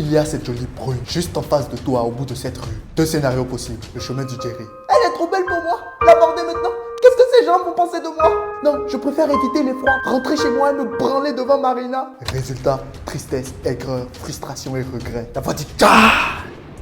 Il y a cette jolie brune juste en face de toi au bout de cette rue. Deux scénarios possibles, le chemin du Jerry. Elle est trop belle pour moi, l'aborder maintenant. Qu'est-ce que ces gens vont penser de moi? Non, je préfère éviter l'effroi, rentrer chez moi et me branler devant Marina. Résultat, tristesse, aigreur, frustration et regret. La voix dit Tcha!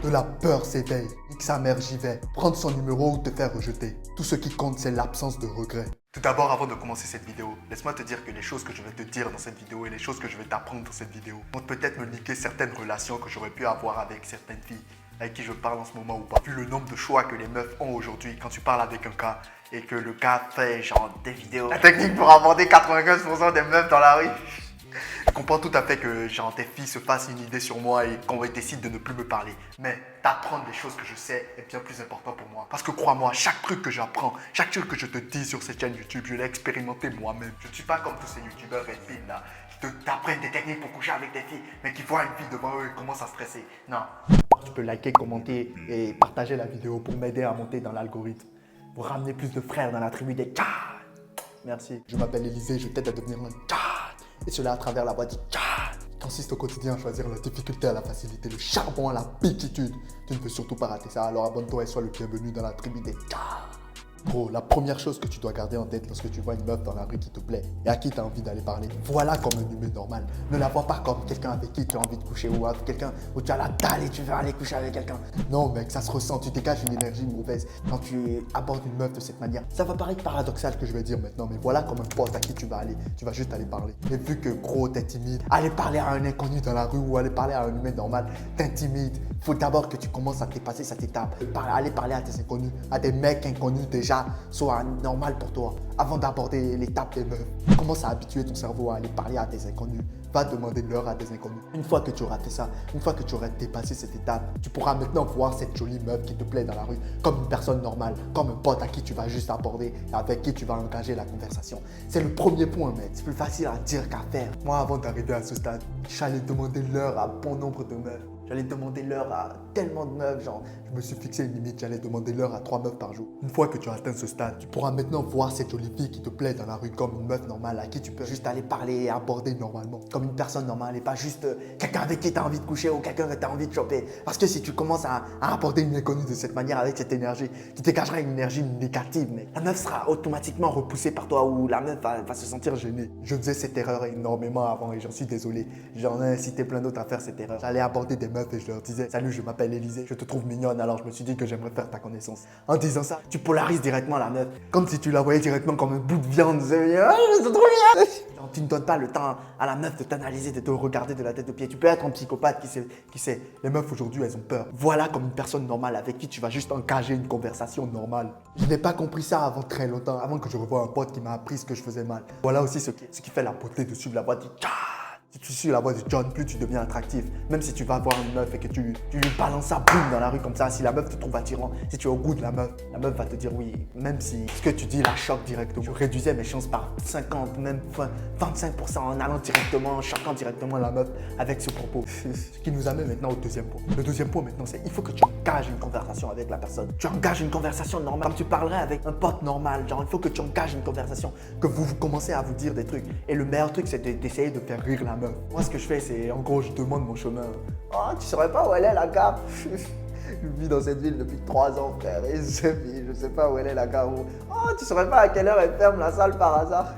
De la peur s'éveille. Nique sa mère, j'y vais. Prendre son numéro ou te faire rejeter. Tout ce qui compte, c'est l'absence de regret. Tout d'abord, avant de commencer cette vidéo, laisse-moi te dire que les choses que je vais te dire dans cette vidéo et les choses que je vais t'apprendre dans cette vidéo vont peut-être me niquer certaines relations que j'aurais pu avoir avec certaines filles avec qui je parle en ce moment ou pas. Vu le nombre de choix que les meufs ont aujourd'hui quand tu parles avec un gars et que le gars fait genre des vidéos. La technique pour aborder 95% des meufs dans la rue. Je comprends tout à fait que genre tes filles se fassent une idée sur moi et qu'on décide de ne plus me parler. Mais t'apprendre des choses que je sais est bien plus important pour moi. Parce que crois-moi, chaque truc que j'apprends, chaque truc que je te dis sur cette chaîne YouTube, je l'ai expérimenté moi-même. Je ne suis pas comme tous ces youtubeurs Red Pill là, qui t'apprennent des techniques pour coucher avec tes filles, mais qui voient une fille devant eux et commencent à stresser. Non. Tu peux liker, commenter et partager la vidéo pour m'aider à monter dans l'algorithme. Pour ramener plus de frères dans la tribu des Tchad. Merci. Je m'appelle Élisée, je t'aide à devenir un Tchad. Et cela à travers la voix du Tchad. Consiste au quotidien à choisir la difficulté à la facilité, le charbon à la piquitude. Tu ne peux surtout pas rater ça, alors abonne-toi et sois le bienvenu dans la tribu des Tchad. Gros, la première chose que tu dois garder en tête lorsque tu vois une meuf dans la rue qui te plaît et à qui tu as envie d'aller parler, voilà comme un humain normal. Ne la vois pas comme quelqu'un avec qui tu as envie de coucher ou avec quelqu'un où tu as la dalle et tu veux aller coucher avec quelqu'un. Non mec, ça se ressent, tu dégages une énergie mauvaise quand tu abordes une meuf de cette manière. Ça va paraître paradoxal que je vais dire maintenant, mais voilà comme un pote à qui tu vas aller, tu vas juste aller parler. Et vu que gros, t'es timide, aller parler à un inconnu dans la rue ou aller parler à un humain normal, t'intimides. Faut d'abord que tu commences à dépasser cette étape. Aller parler à tes inconnus, à des mecs inconnus déjà, soit normal pour toi. Avant d'aborder l'étape des meufs, commence à habituer ton cerveau à aller parler à des inconnus. Va demander l'heure à des inconnus. Une fois que tu auras fait ça, une fois que tu auras dépassé cette étape, tu pourras maintenant voir cette jolie meuf qui te plaît dans la rue comme une personne normale, comme un pote à qui tu vas juste aborder et avec qui tu vas engager la conversation. C'est le premier point, mec. C'est plus facile à dire qu'à faire. Moi, avant d'arriver à ce stade, j'allais demander l'heure à bon nombre de meufs. J'allais demander l'heure à tellement de meufs, genre, je me suis fixé une limite, j'allais demander l'heure à 3 meufs par jour. Une fois que tu as atteint ce stade, tu pourras maintenant voir cette jolie fille qui te plaît dans la rue comme une meuf normale à qui tu peux juste aller parler et aborder normalement, comme une personne normale et pas juste quelqu'un avec qui tu as envie de coucher ou quelqu'un que tu as envie de choper. Parce que si tu commences à aborder une inconnue de cette manière avec cette énergie, tu dégageras une énergie négative, mais la meuf sera automatiquement repoussée par toi ou la meuf va se sentir gênée. Je faisais cette erreur énormément avant et j'en suis désolé. J'en ai incité plein d'autres à faire cette erreur. J'allais aborder des meufs et je leur disais salut, je m'appelle Élisée, je te trouve mignonne, alors je me suis dit que j'aimerais faire ta connaissance. En disant ça, tu polarises directement la meuf, comme si tu la voyais directement comme un bout de viande. Ah, je te trouve bien. Genre, tu ne donnes pas le temps à la meuf de t'analyser, de te regarder de la tête aux pieds. Tu peux être un psychopathe qui sait. Les meufs aujourd'hui, elles ont peur. Voilà comme une personne normale avec qui tu vas juste engager une conversation normale. Je n'ai pas compris ça avant très longtemps, avant que je revoie un pote qui m'a appris ce que je faisais mal. Voilà aussi ce qui fait la beauté de suivre la voie du Tcha. Si tu suis la voix de John, plus tu deviens attractif. Même si tu vas voir une meuf et que tu lui balances ça boum dans la rue comme ça, si la meuf te trouve attirant, si tu es au goût de la meuf va te dire oui. Même si ce que tu dis la choque directement. Je réduisais mes chances par 50, même 25% en allant directement, en choquant directement la meuf avec ce propos. Ce qui nous amène maintenant au deuxième point. Le deuxième point maintenant, c'est il faut que tu engages une conversation avec la personne. Tu engages une conversation normale, comme tu parlerais avec un pote normal. Genre, il faut que tu engages une conversation, que vous commencez à vous dire des trucs. Et le meilleur truc, c'est d'essayer de faire rire la meuf. Moi, ce que je fais, c'est en gros, je demande mon chemin. Oh, tu saurais pas où elle est la gare? Je vis dans cette ville depuis 3 ans, frère. Et je sais pas où elle est la gare. Oh, tu saurais pas à quelle heure elle ferme la salle par hasard?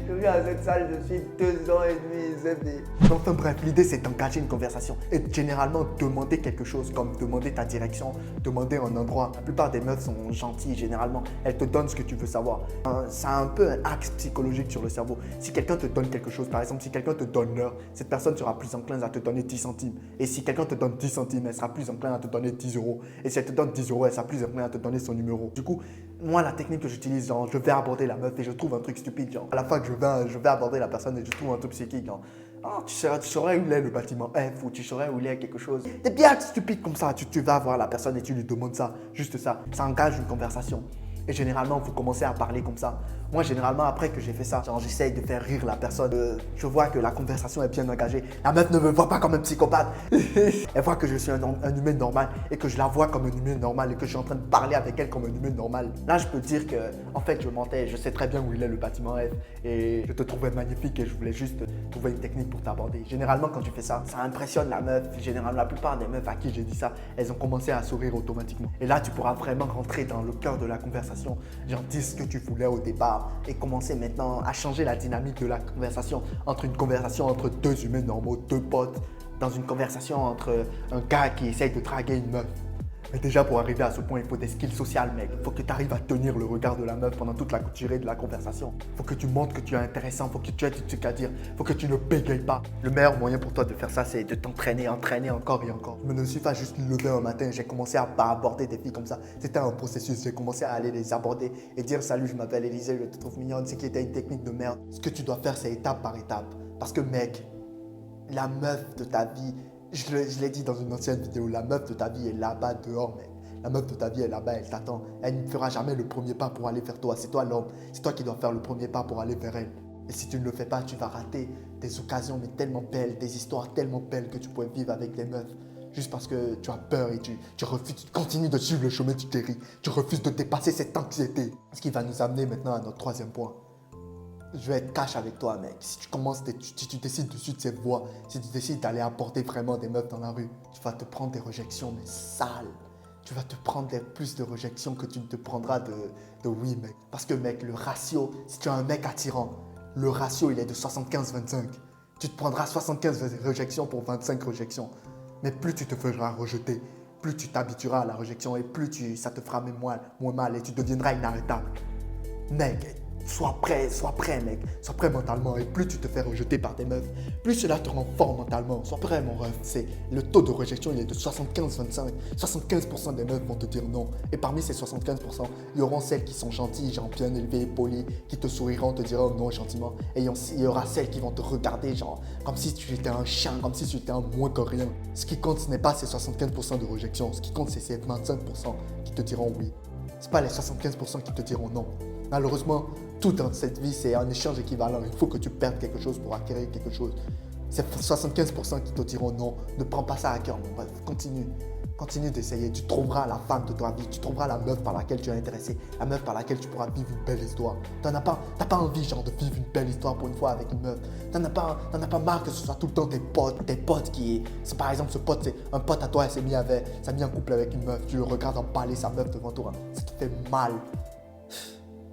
Je vis à cette salle depuis 2 ans et demi, Zébi. Enfin bref, l'idée c'est d'engager une conversation et généralement demander quelque chose comme demander ta direction, demander un endroit. La plupart des meufs sont gentilles généralement, elles te donnent ce que tu veux savoir. Ça a un peu un axe psychologique sur le cerveau. Si quelqu'un te donne quelque chose, par exemple si quelqu'un te donne l'heure, cette personne sera plus enclin à te donner 10 centimes. Et si quelqu'un te donne 10 centimes, elle sera plus enclin à te donner 10 euros. Et si elle te donne 10 euros, elle sera plus enclin à te donner son numéro. Du coup, moi la technique que j'utilise, genre je vais aborder la meuf et je trouve un truc stupide, genre à la fois que je vais aborder la personne et je trouve un truc psychique, genre oh, tu saurais où il est le bâtiment F ou tu saurais où il est quelque chose. Des bien stupide comme ça, tu vas voir la personne et tu lui demandes ça, juste ça. Ça engage une conversation. Et généralement, vous commencez à parler comme ça. Moi, généralement, après que j'ai fait ça, genre, j'essaye de faire rire la personne. Je vois que la conversation est bien engagée. La meuf ne me voit pas comme un psychopathe. Elle voit que je suis un humain normal et que je la vois comme un humain normal et que je suis en train de parler avec elle comme un humain normal. Là, je peux dire que, en fait, je mentais. Je sais très bien où il est, le bâtiment F. Et je te trouvais magnifique et je voulais juste trouver une technique pour t'aborder. Généralement, quand tu fais ça, ça impressionne la meuf. Généralement, la plupart des meufs à qui j'ai dit ça, elles ont commencé à sourire automatiquement. Et là, tu pourras vraiment rentrer dans le cœur de la conversation. Genre, dire ce que tu voulais au départ et commencer maintenant à changer la dynamique de la conversation entre une conversation entre deux humains normaux, deux potes, dans une conversation entre un gars qui essaye de draguer une meuf. Mais déjà, pour arriver à ce point, il faut des skills sociales, mec. Il faut que tu arrives à tenir le regard de la meuf pendant toute la durée de la conversation. Il faut que tu montres que tu es intéressant, il faut que tu aies des trucs à dire, il faut que tu ne bégayes pas. Le meilleur moyen pour toi de faire ça, c'est de t'entraîner, entraîner encore et encore. Je me suis pas juste levé un matin, j'ai commencé à pas aborder des filles comme ça. C'était un processus, j'ai commencé à aller les aborder et dire salut, je m'appelle Élisée, je te trouve mignonne, ce qui était une technique de merde. Ce que tu dois faire, c'est étape par étape. Parce que mec, la meuf de ta vie, je l'ai dit dans une ancienne vidéo, la meuf de ta vie est là-bas dehors, mec. La meuf de ta vie est là-bas, elle t'attend. Elle ne fera jamais le premier pas pour aller vers toi. C'est toi l'homme. C'est toi qui dois faire le premier pas pour aller vers elle. Et si tu ne le fais pas, tu vas rater des occasions mais tellement belles, des histoires tellement belles que tu pourrais vivre avec des meufs. Juste parce que tu as peur et tu refuses, tu continues de suivre le chemin du guéri. Tu refuses de dépasser cette anxiété. Ce qui va nous amener maintenant à notre troisième point. Je vais être cash avec toi, mec. Si tu décides de suivre cette voie, si tu décides d'aller apporter vraiment des meufs dans la rue, tu vas te prendre des rejections, mais sales. Tu vas te prendre plus de rejections que tu ne te prendras de oui, mec. Parce que, mec, le ratio, si tu es un mec attirant, le ratio, il est de 75-25. Tu te prendras 75 rejections pour 25 rejections. Mais plus tu te feras rejeter, plus tu t'habitueras à la rejection et plus ça te fera même moins mal et tu deviendras inarrêtable. Mec, sois prêt, mec. Sois prêt mentalement. Et plus tu te fais rejeter par des meufs, plus cela te rend fort mentalement. Sois prêt, mon ref. Le taux de rejection, il est de 75-25. 75% des meufs vont te dire non. Et parmi ces 75%, il y aura celles qui sont gentilles, genre bien élevées, polies, qui te souriront, te diront non gentiment. Et il y aura celles qui vont te regarder, genre, comme si tu étais un chien, comme si tu étais un moins que rien. Ce qui compte, ce n'est pas ces 75% de rejection. Ce qui compte, c'est ces 25% qui te diront oui. Ce n'est pas les 75% qui te diront non. Malheureusement, tout dans cette vie, c'est un échange équivalent. Il faut que tu perdes quelque chose pour acquérir quelque chose. C'est 75% qui te diront non. Ne prends pas ça à cœur, mon bref. Continue. Continue d'essayer. Tu trouveras la femme de ta vie. Tu trouveras la meuf par laquelle tu es intéressé. La meuf par laquelle tu pourras vivre une belle histoire. T'as pas envie, genre, de vivre une belle histoire pour une fois avec une meuf. T'en as pas marre que ce soit tout le temps tes potes qui... C'est par exemple, ce pote, c'est un pote à toi, elle s'est mis en couple avec une meuf. Tu le regardes emballer sa meuf devant toi. Ça te fait mal.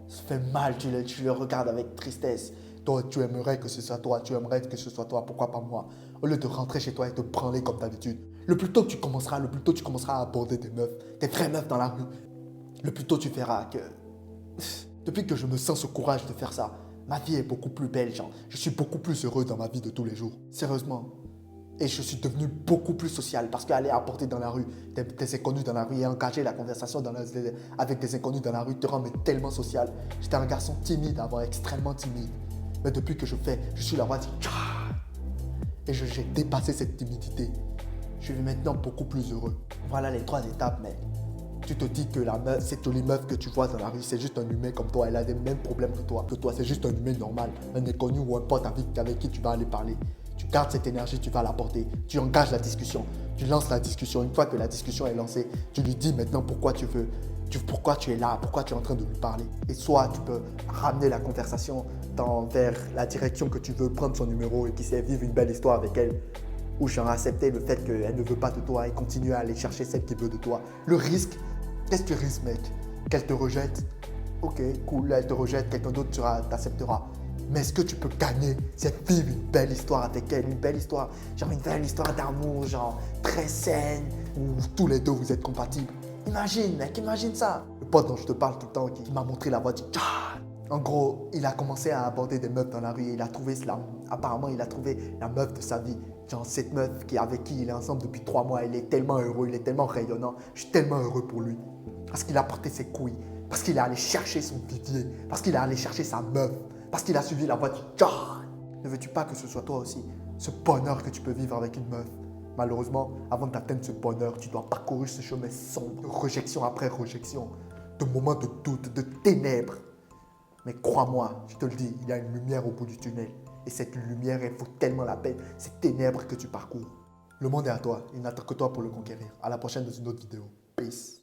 Ça fait mal, tu le regardes avec tristesse. Toi, tu aimerais que ce soit toi, tu aimerais que ce soit toi, pourquoi pas moi? Au lieu de rentrer chez toi et te branler comme d'habitude. Le plus tôt tu commenceras à aborder des meufs, des vraies meufs dans la rue, le plus tôt tu verras que... Depuis que je me sens ce courage de faire ça, ma vie est beaucoup plus belle, genre. Je suis beaucoup plus heureux dans ma vie de tous les jours. Sérieusement. Et je suis devenu beaucoup plus social parce qu'aller apporter dans la rue des inconnus dans la rue et engager la conversation avec des inconnus dans la rue te rend tellement social. J'étais un garçon timide avant, extrêmement timide. Mais depuis que je suis la voix du tcha et j'ai dépassé cette timidité. Je suis maintenant beaucoup plus heureux. Voilà les 3 étapes, mec. Tu te dis que cette jolie meuf que tu vois dans la rue, c'est juste un humain comme toi. Elle a les mêmes problèmes que toi. C'est juste un humain normal, un inconnu ou un pote avec qui tu vas aller parler. Tu gardes cette énergie, tu vas l'apporter. Tu engages la discussion. Tu lances la discussion. Une fois que la discussion est lancée, tu lui dis maintenant pourquoi tu es là, pourquoi tu es en train de lui parler. Et soit tu peux ramener la conversation vers la direction que tu veux, prendre son numéro et qui sait vivre une belle histoire avec elle. Ou genre accepter le fait qu'elle ne veut pas de toi et continuer à aller chercher celle qui veut de toi. Le risque, qu'est-ce que tu risques, mec? Qu'elle te rejette? Ok, cool, elle te rejette, quelqu'un d'autre t'acceptera. Mais ce que tu peux gagner, c'est vivre une belle histoire avec elle, une belle histoire, genre une belle histoire d'amour, genre très saine, où tous les deux vous êtes compatibles. Imagine, mec, imagine ça. Le pote dont je te parle tout le temps, qui m'a montré la voie du tcha. En gros, il a commencé à aborder des meufs dans la rue et apparemment, il a trouvé la meuf de sa vie. Genre cette meuf avec qui il est ensemble depuis 3 mois, il est tellement heureux, il est tellement rayonnant. Je suis tellement heureux pour lui. Parce qu'il a porté ses couilles, parce qu'il est allé chercher son vivier, parce qu'il est allé chercher sa meuf, parce qu'il a suivi la voie du tcha. Ne veux-tu pas que ce soit toi aussi, ce bonheur que tu peux vivre avec une meuf? Malheureusement, avant d'atteindre ce bonheur, tu dois parcourir ce chemin sombre, rejection après rejection. de moments de doute, de ténèbres. Mais crois-moi, je te le dis, il y a une lumière au bout du tunnel. Et cette lumière, elle vaut tellement la peine. Ces ténèbres que tu parcours. Le monde est à toi. Il n'attend que toi pour le conquérir. À la prochaine dans une autre vidéo. Peace.